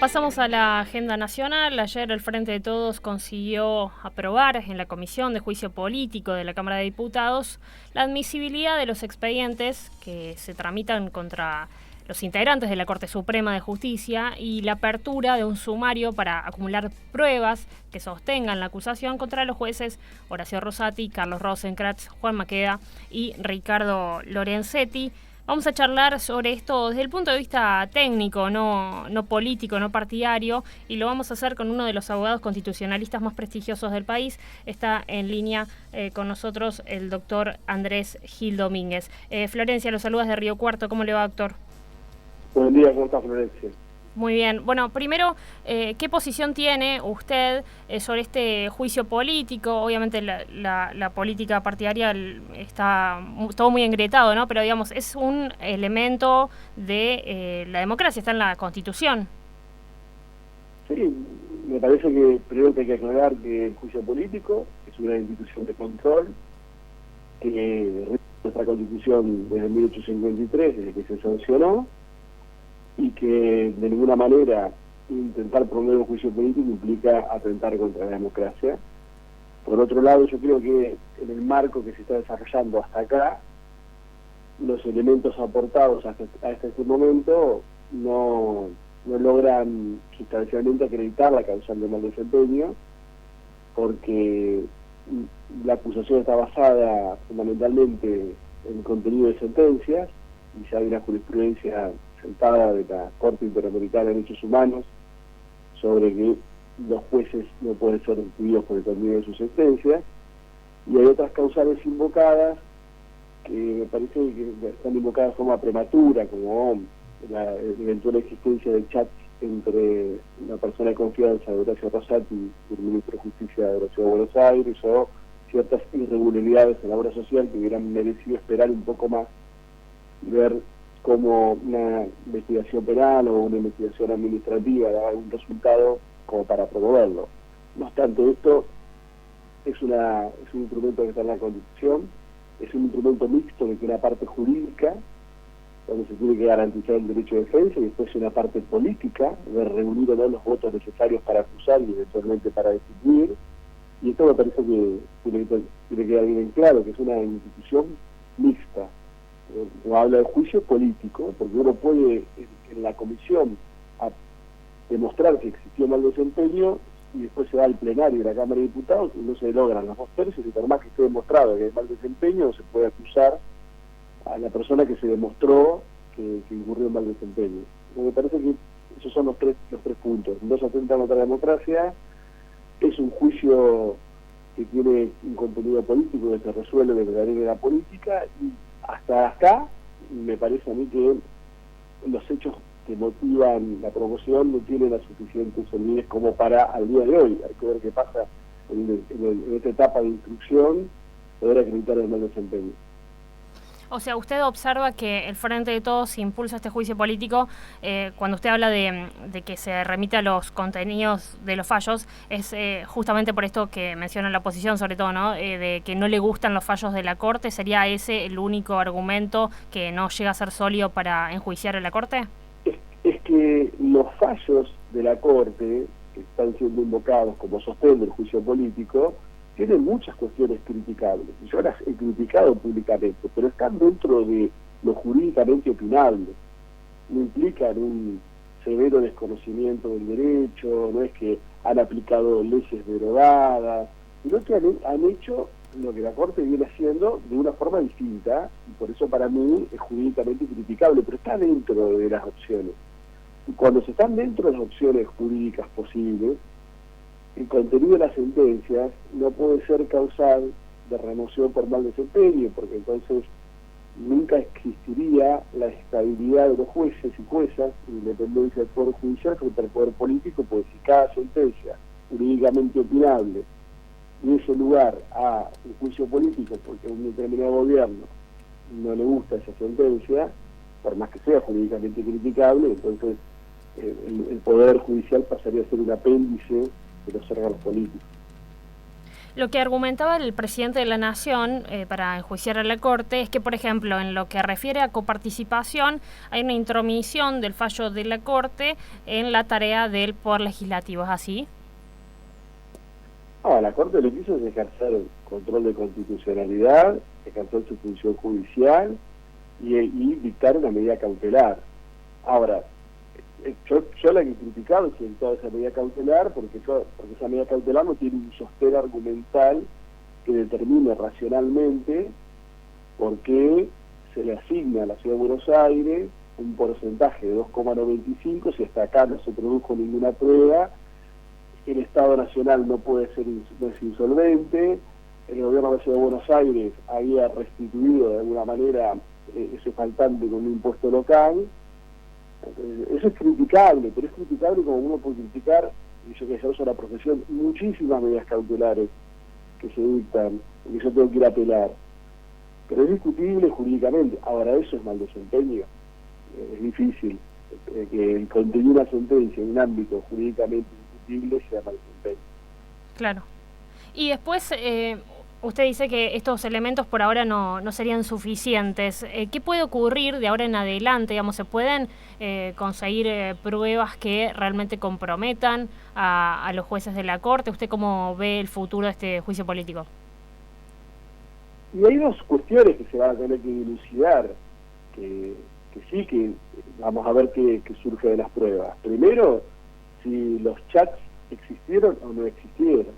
Pasamos a la agenda nacional. Ayer el Frente de Todos consiguió aprobar en la Comisión de Juicio Político de la Cámara de Diputados la admisibilidad de los expedientes que se tramitan contra los integrantes de la Corte Suprema de Justicia y la apertura de un sumario para acumular pruebas que sostengan la acusación contra los jueces Horacio Rosati, Carlos Rosenkrantz, Juan Maqueda y Ricardo Lorenzetti. Vamos a charlar sobre esto desde el punto de vista técnico, no político, no partidario, y lo vamos a hacer con uno de los abogados constitucionalistas más prestigiosos del país. Está en línea con nosotros el doctor Andrés Gil Domínguez. Florencia, los saludas de Río Cuarto. ¿Cómo le va, doctor? Buen día, ¿cómo está, Florencia? Muy bien. Bueno, primero, ¿qué posición tiene usted sobre este juicio político? Obviamente la política partidaria está todo muy engrietado, ¿no? Pero digamos, es un elemento de la democracia, está en la Constitución. Sí, me parece que primero hay que aclarar que el juicio político es una institución de control que rige nuestra Constitución desde 1853, desde que se sancionó, y que de ninguna manera intentar promover un juicio político implica atentar contra la democracia. Por otro lado, yo creo que en el marco que se está desarrollando hasta acá, los elementos aportados hasta este momento no logran sustancialmente acreditar la causal de mal desempeño, porque la acusación está basada fundamentalmente en contenido de sentencias, y ya hay una jurisprudencia sentada de la Corte Interamericana de Derechos Humanos sobre que los jueces no pueden ser destituidos por el contenido de sus sentencias, y hay otras causales invocadas que me parece que están invocadas de forma prematura, como la eventual existencia de chats entre una persona de confianza de Horacio Rosati y el ministro de Justicia de la Ciudad de Buenos Aires, o ciertas irregularidades en la obra social que hubieran merecido esperar un poco más y ver cómo una investigación penal o una investigación administrativa da un resultado como para promoverlo. No obstante, esto es un instrumento que está en la Constitución, es un instrumento mixto que tiene una parte jurídica, donde se tiene que garantizar el derecho de defensa, y después una parte política, de reunir o no los votos necesarios para acusar y eventualmente para destituir. Y esto me parece que tiene que quedar bien claro, que es una institución mixta. No habla de juicio político, porque uno puede en la comisión demostrar que existió mal desempeño, y después se va al plenario de la Cámara de Diputados y no se logran los 2/3, y por más que esté demostrado que hay mal desempeño, se puede acusar a la persona que se demostró que incurrió en mal desempeño. Me parece que esos son los tres puntos. No se atenta contra la democracia, es un juicio que tiene un contenido político que se resuelve desde la ley de la política, y hasta acá me parece a mí que los hechos que motivan la promoción no tienen las suficientes solidez como para al día de hoy. Hay que ver qué pasa en esta etapa de instrucción, poder acreditar el mal desempeño. O sea, usted observa que el Frente de Todos impulsa este juicio político cuando usted habla de que se remite a los contenidos de los fallos, es justamente por esto que menciona la oposición, sobre todo, ¿no? De que no le gustan los fallos de la Corte. ¿Sería ese el único argumento que no llega a ser sólido para enjuiciar a la Corte? Es que los fallos de la Corte, que están siendo invocados como sostén del juicio político, tienen muchas cuestiones criticables. Yo las he criticado públicamente, pero están dentro de lo jurídicamente opinable. No implican un severo desconocimiento del derecho, no es que han aplicado leyes derogadas, sino que han hecho lo que la Corte viene haciendo de una forma distinta, y por eso para mí es jurídicamente criticable, pero está dentro de las opciones. Y cuando se están dentro de las opciones jurídicas posibles, el contenido de las sentencias no puede ser causal de remoción por mal desempeño, porque entonces nunca existiría la estabilidad de los jueces y juezas, la independencia del Poder Judicial frente al Poder Político, porque si cada sentencia jurídicamente opinable diese lugar a un juicio político porque a un determinado gobierno no le gusta esa sentencia, por más que sea jurídicamente criticable, entonces el Poder Judicial pasaría a ser un apéndice de los órganos políticos. Lo que argumentaba el presidente de la Nación para enjuiciar a la Corte es que, por ejemplo, en lo que refiere a coparticipación, hay una intromisión del fallo de la Corte en la tarea del Poder Legislativo. ¿Es así? La Corte lo que hizo es ejercer el control de constitucionalidad, ejercer su función judicial y dictar una medida cautelar. Ahora, yo la que he criticado es toda esa medida cautelar porque esa medida cautelar no tiene un sostén argumental que determine racionalmente por qué se le asigna a la Ciudad de Buenos Aires un porcentaje de 2,95 si hasta acá no se produjo ninguna prueba. El Estado Nacional no es insolvente, el gobierno de la Ciudad de Buenos Aires había restituido de alguna manera ese faltante con un impuesto local. Eso es criticable, pero es criticable como uno puede criticar, y yo que uso la profesión, muchísimas medidas cautelares que se dictan y que yo tengo que ir a apelar. Pero es discutible jurídicamente. Ahora, eso es mal desempeño. Es difícil que el contenido de una sentencia en un ámbito jurídicamente discutible sea mal desempeño. Claro. Y después, usted dice que estos elementos por ahora no serían suficientes. ¿Qué puede ocurrir de ahora en adelante? Digamos, ¿se pueden conseguir pruebas que realmente comprometan a los jueces de la Corte? ¿Usted cómo ve el futuro de este juicio político? Y hay dos cuestiones que se van a tener que dilucidar, que vamos a ver qué surge de las pruebas. Primero, si los chats existieron o no existieron.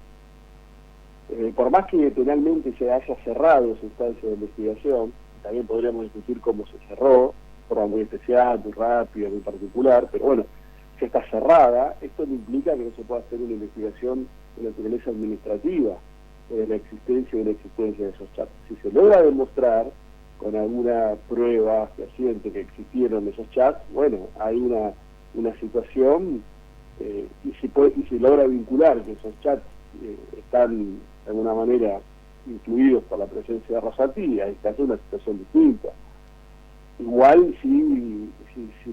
Por más que penalmente se haya cerrado esa instancia de investigación, también podríamos discutir cómo se cerró, de forma muy especial, muy rápida, muy particular, pero bueno, si está cerrada, esto no implica que no se pueda hacer una investigación de naturaleza administrativa de la existencia o inexistencia de esos chats. Si se logra demostrar con alguna prueba fehaciente que existieron esos chats, bueno, hay una situación y se logra vincular que esos chats están de alguna manera influidos por la presencia de Rosati, ahí está una situación distinta. Igual si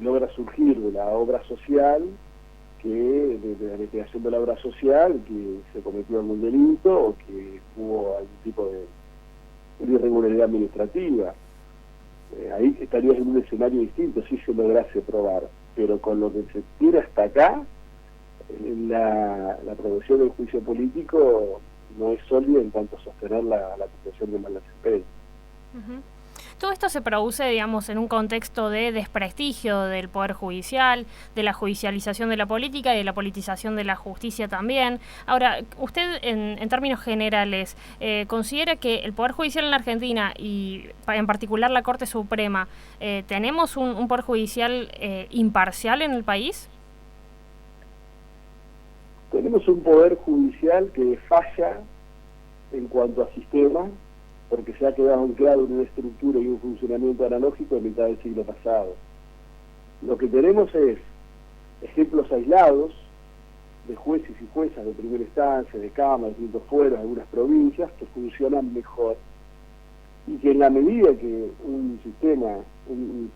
logra surgir de la obra social, de la investigación de la obra social, que se cometió algún delito o que hubo algún tipo de irregularidad administrativa. Ahí estarías en un escenario distinto si se lograse probar, pero con lo que se tiene hasta acá, la producción del juicio político no es sólida en cuanto a sostener la acusación de mal desempeño. Uh-huh. Todo esto se produce, digamos, en un contexto de desprestigio del Poder Judicial, de la judicialización de la política y de la politización de la justicia también. Ahora, usted, en términos generales, ¿considera que el Poder Judicial en la Argentina, y en particular la Corte Suprema, tenemos un Poder Judicial imparcial en el país? Tenemos un Poder Judicial que falla en cuanto a sistema, porque se ha quedado anclado en una estructura y un funcionamiento analógico en mitad del siglo pasado. Lo que tenemos es ejemplos aislados de jueces y juezas de primera instancia, de cámaras, de distintos fueros, de algunas provincias, que funcionan mejor. Y que en la medida que un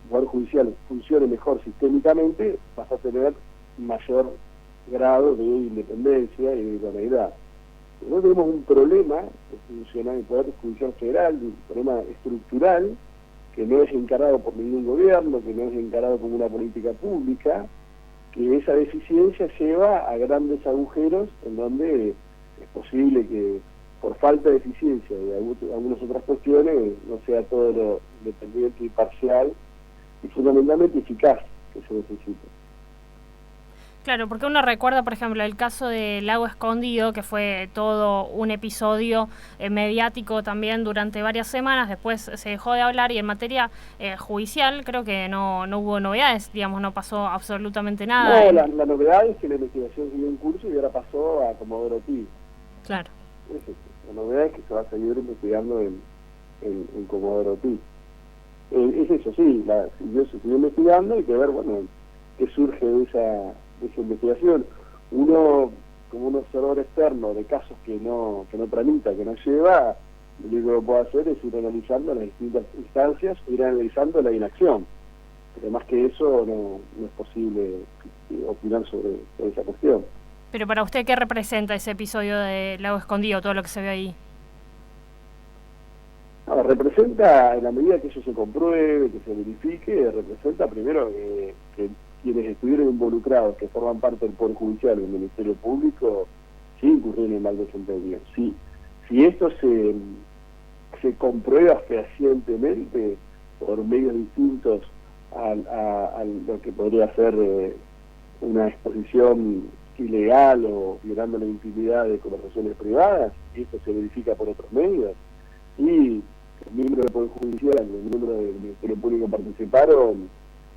Poder Judicial funcione mejor sistémicamente, vas a tener mayor grado de independencia y de idoneidad. Nosotros tenemos un problema que funciona en el Poder Judicial Federal, un problema estructural, que no es encarado por ningún gobierno, que no es encarado como una política pública, que esa deficiencia lleva a grandes agujeros en donde es posible que por falta de eficiencia de algunas otras cuestiones no sea todo lo independiente y parcial y fundamentalmente eficaz que se necesita. Claro, porque uno recuerda, por ejemplo, el caso del Lago Escondido, que fue todo un episodio mediático también durante varias semanas, después se dejó de hablar y en materia judicial creo que no hubo novedades, digamos, no pasó absolutamente nada. No, la novedad es que la investigación siguió en curso y ahora pasó a Comodoro Pi. Claro. La novedad es que se va a seguir investigando en Comodoro Pi. Es eso, sí, se siguió investigando y hay que ver, bueno, qué surge de esa investigación. Uno, como un observador externo de casos que no tramita, que no lleva, lo único que puede hacer es ir analizando las distintas instancias, ir analizando la inacción. Pero más que eso no es posible opinar sobre esa cuestión. Pero para usted, ¿qué representa ese episodio de Lago Escondido, todo lo que se ve ahí? No, representa, en la medida que eso se compruebe, que se verifique, representa primero que quienes estuvieron involucrados, que forman parte del Poder Judicial y del Ministerio Público, sí incurrieron en mal desempeño. Si esto se comprueba fehacientemente por medios distintos a lo que podría ser una exposición ilegal o violando la intimidad de conversaciones privadas, y esto se verifica por otros medios, y los miembros del Poder Judicial, los miembros del Ministerio Público participaron,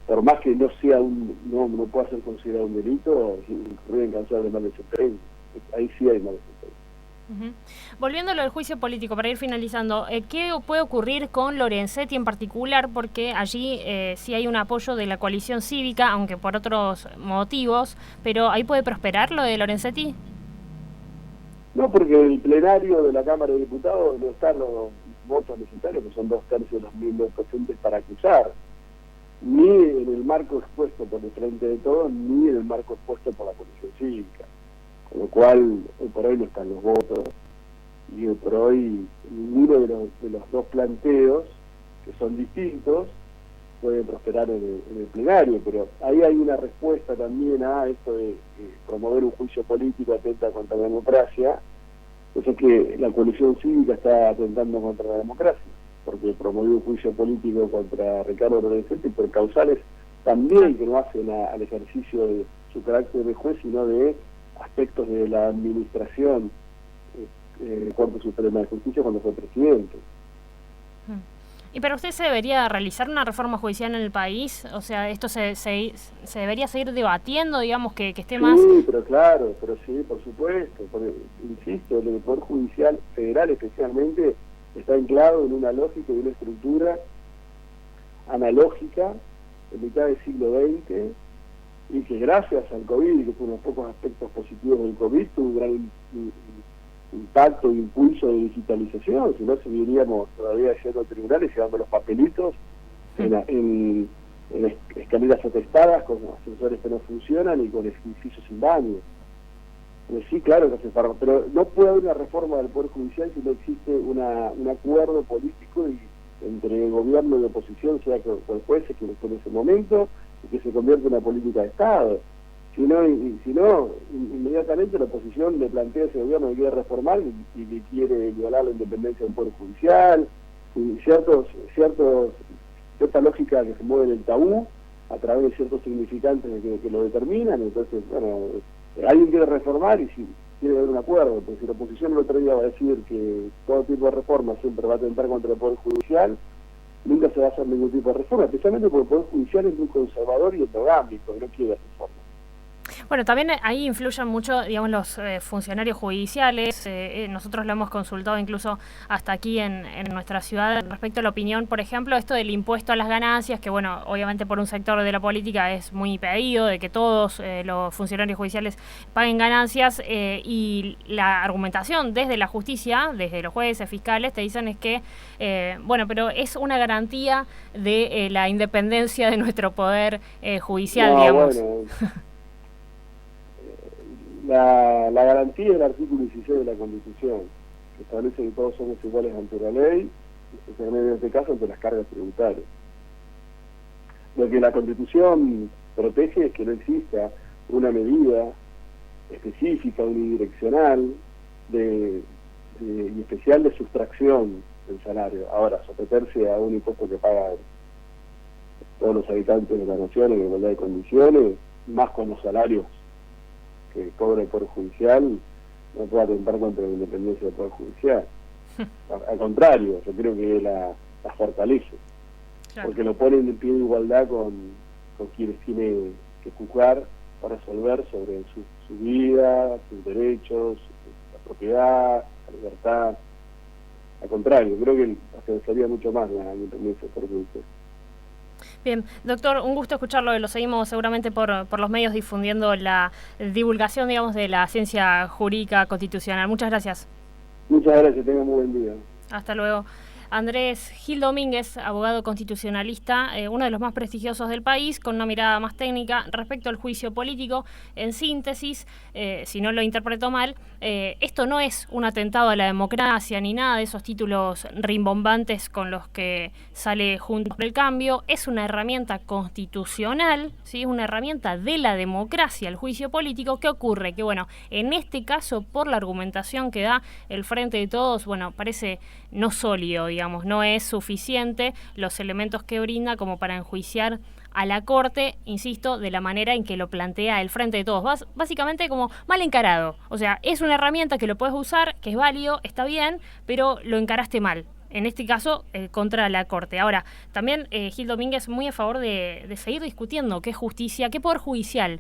por más que no sea no pueda ser considerado un delito, incurrir en causar de mal desempeño. Ahí sí hay mal desempeño. Volviendo a lo del juicio político, para ir finalizando, ¿qué puede ocurrir con Lorenzetti en particular? Porque allí sí hay un apoyo de la coalición cívica, aunque por otros motivos, pero ¿ahí puede prosperar lo de Lorenzetti? No, porque el plenario de la Cámara de Diputados no están los votos necesarios, que son 2/3 de los miembros presentes para acusar, ni en el marco expuesto por el Frente de Todos, ni en el marco expuesto por la coalición cívica. Con lo cual, hoy por hoy no están los votos, y hoy por hoy ninguno de los dos planteos, que son distintos, puede prosperar en el plenario, pero ahí hay una respuesta también a esto de promover un juicio político atenta contra la democracia. Eso es que la coalición cívica está atentando contra la democracia, porque promovió un juicio político contra Ricardo Lorenzetti por causales también que no hacen al ejercicio de su carácter de juez, sino de aspectos de la administración del Corte Suprema de Justicia cuando fue presidente. ¿Y para usted se debería realizar una reforma judicial en el país? O sea, ¿esto se debería seguir debatiendo, digamos, que esté más...? Sí, pero claro, pero sí, por supuesto. Porque, insisto, el Poder Judicial Federal especialmente está anclado en una lógica y una estructura analógica en mitad del siglo XX, y que gracias al COVID, y que fue unos pocos aspectos positivos del COVID, tuvo un gran impacto e impulso de digitalización, si no seguiríamos todavía yendo a tribunales y llevando los papelitos en escaleras atestadas, con ascensores que no funcionan y con edificios sin baño. Pues sí, claro que hace falta, pero no puede haber una reforma del Poder Judicial si no existe un acuerdo político entre el gobierno y la oposición, sea con jueces que en ese momento, y que se convierta en una política de Estado. Si no, inmediatamente la oposición le plantea a ese gobierno que quiere reformar y que quiere violar la independencia del Poder Judicial, y cierta lógica que se mueve en el tabú a través de ciertos significantes que lo determinan. Entonces, bueno, alguien quiere reformar y si quiere haber un acuerdo, pero si la oposición el otro día va a decir que todo tipo de reforma siempre va a atentar contra el Poder Judicial, nunca se va a hacer ningún tipo de reforma, especialmente porque el Poder Judicial es muy conservador y endogámico, y no quiere hacer reforma. Bueno, también ahí influyen mucho, digamos, los funcionarios judiciales. Nosotros lo hemos consultado incluso hasta aquí en nuestra ciudad respecto a la opinión, por ejemplo, esto del impuesto a las ganancias, que bueno, obviamente por un sector de la política es muy pedido de que todos los funcionarios judiciales paguen ganancias, y la argumentación desde la justicia, desde los jueces, fiscales, te dicen es que, bueno, pero es una garantía de la independencia de nuestro poder judicial, digamos. Bueno. La garantía del artículo 16 de la Constitución, que establece que todos somos iguales ante la ley, especialmente en este caso ante las cargas tributarias. Lo que la Constitución protege es que no exista una medida específica, unidireccional y especial de sustracción del salario. Ahora, someterse a un impuesto que pagan todos los habitantes de la nación en igualdad de condiciones, más con los salarios que cobra el Poder Judicial, no puede atentar contra la independencia del Poder Judicial. Al contrario, yo creo que la fortalece, claro, porque lo ponen en pie de igualdad con quienes tienen que juzgar para resolver sobre su vida, sus derechos, la propiedad, la libertad. Al contrario, creo que afianzaría mucho más la independencia del Poder Judicial. Bien, doctor, un gusto escucharlo, lo seguimos seguramente por los medios difundiendo la divulgación, digamos, de la ciencia jurídica constitucional. Muchas gracias. Muchas gracias, tenga muy buen día. Hasta luego. Andrés Gil Domínguez, abogado constitucionalista, uno de los más prestigiosos del país, con una mirada más técnica respecto al juicio político. En síntesis, si no lo interpreto mal, esto no es un atentado a la democracia ni nada de esos títulos rimbombantes con los que sale Juntos por el Cambio. Es una herramienta constitucional, ¿sí? Es una herramienta de la democracia, el juicio político. ¿Qué ocurre? Que bueno, en este caso, por la argumentación que da el Frente de Todos, bueno, parece no sólido, digamos, no es suficiente los elementos que brinda como para enjuiciar a la Corte, insisto, de la manera en que lo plantea el Frente de Todos. Básicamente como mal encarado. O sea, es una herramienta que lo puedes usar, que es válido, está bien, pero lo encaraste mal. En este caso, contra la Corte. Ahora, también Gil Domínguez muy a favor de seguir discutiendo qué justicia, qué poder judicial.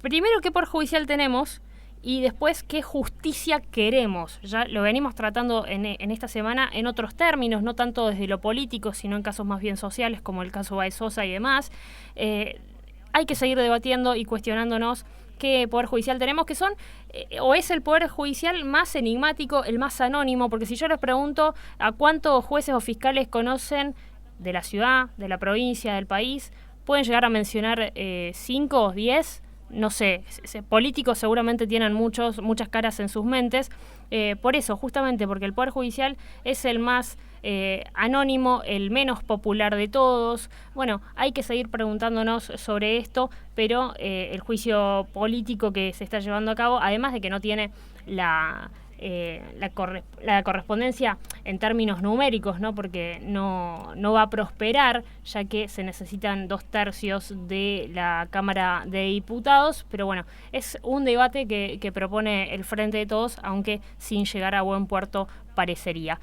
Primero, qué poder judicial tenemos y después qué justicia queremos. Ya lo venimos tratando en esta semana en otros términos, no tanto desde lo político, sino en casos más bien sociales, como el caso Baez Sosa y demás. Hay que seguir debatiendo y cuestionándonos qué poder judicial tenemos, que son, o es el poder judicial más enigmático, el más anónimo, porque si yo les pregunto a cuántos jueces o fiscales conocen de la ciudad, de la provincia, del país, pueden llegar a mencionar 5 o 10. No sé, políticos seguramente tienen muchas caras en sus mentes, por eso, justamente porque el Poder Judicial es el más anónimo, el menos popular de todos. Bueno, hay que seguir preguntándonos sobre esto, pero el juicio político que se está llevando a cabo, además de que no tiene la correspondencia en términos numéricos, ¿no? Porque no va a prosperar, ya que se necesitan 2/3 de la Cámara de Diputados, pero bueno, es un debate que propone el Frente de Todos, aunque sin llegar a buen puerto parecería.